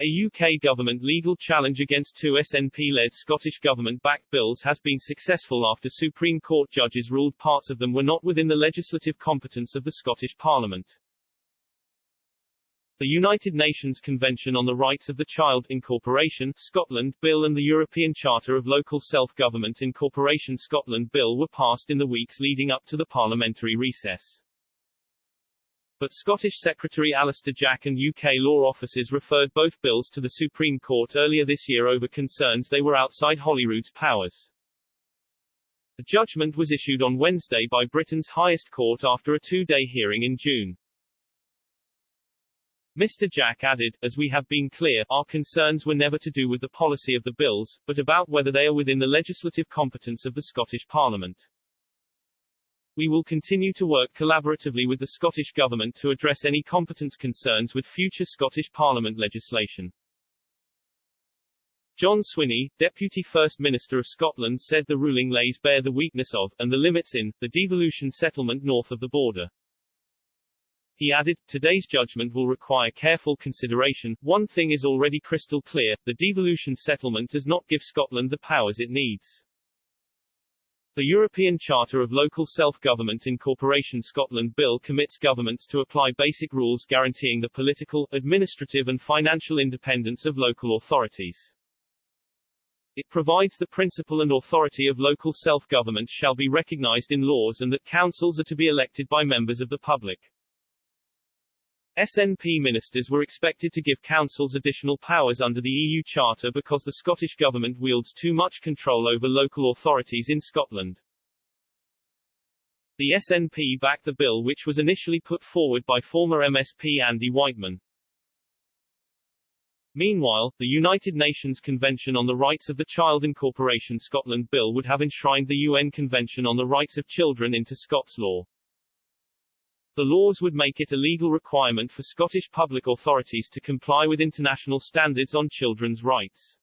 A UK government legal challenge against two SNP-led Scottish Government-backed bills has been successful after Supreme Court judges ruled parts of them were not within the legislative competence of the Scottish Parliament. The United Nations Convention on the Rights of the Child Incorporation Scotland Bill and the European Charter of Local Self-Government Incorporation Scotland Bill were passed in the weeks leading up to the parliamentary recess. But Scottish Secretary Alistair Jack and UK law offices referred both bills to the Supreme Court earlier this year over concerns they were outside Holyrood's powers. The judgment was issued on Wednesday by Britain's highest court after a two-day hearing in June. Mr. Jack added, "As we have been clear, our concerns were never to do with the policy of the bills, but about whether they are within the legislative competence of the Scottish Parliament. We will continue to work collaboratively with the Scottish Government to address any competence concerns with future Scottish Parliament legislation." John Swinney, Deputy First Minister of Scotland, said the ruling lays bare the weakness of, and the limits in, the devolution settlement north of the border. He added, "Today's judgment will require careful consideration. One thing is already crystal clear, the devolution settlement does not give Scotland the powers it needs." The European Charter of Local Self-Government Incorporation Scotland Bill commits governments to apply basic rules guaranteeing the political, administrative and financial independence of local authorities. It provides the principle and authority of local self-government shall be recognised in laws and that councils are to be elected by members of the public. SNP ministers were expected to give councils additional powers under the EU Charter because the Scottish Government wields too much control over local authorities in Scotland. The SNP backed the bill, which was initially put forward by former MSP Andy Whiteman. Meanwhile, the United Nations Convention on the Rights of the Child Incorporation Scotland Bill would have enshrined the UN Convention on the Rights of Children into Scots law. The laws would make it a legal requirement for Scottish public authorities to comply with international standards on children's rights.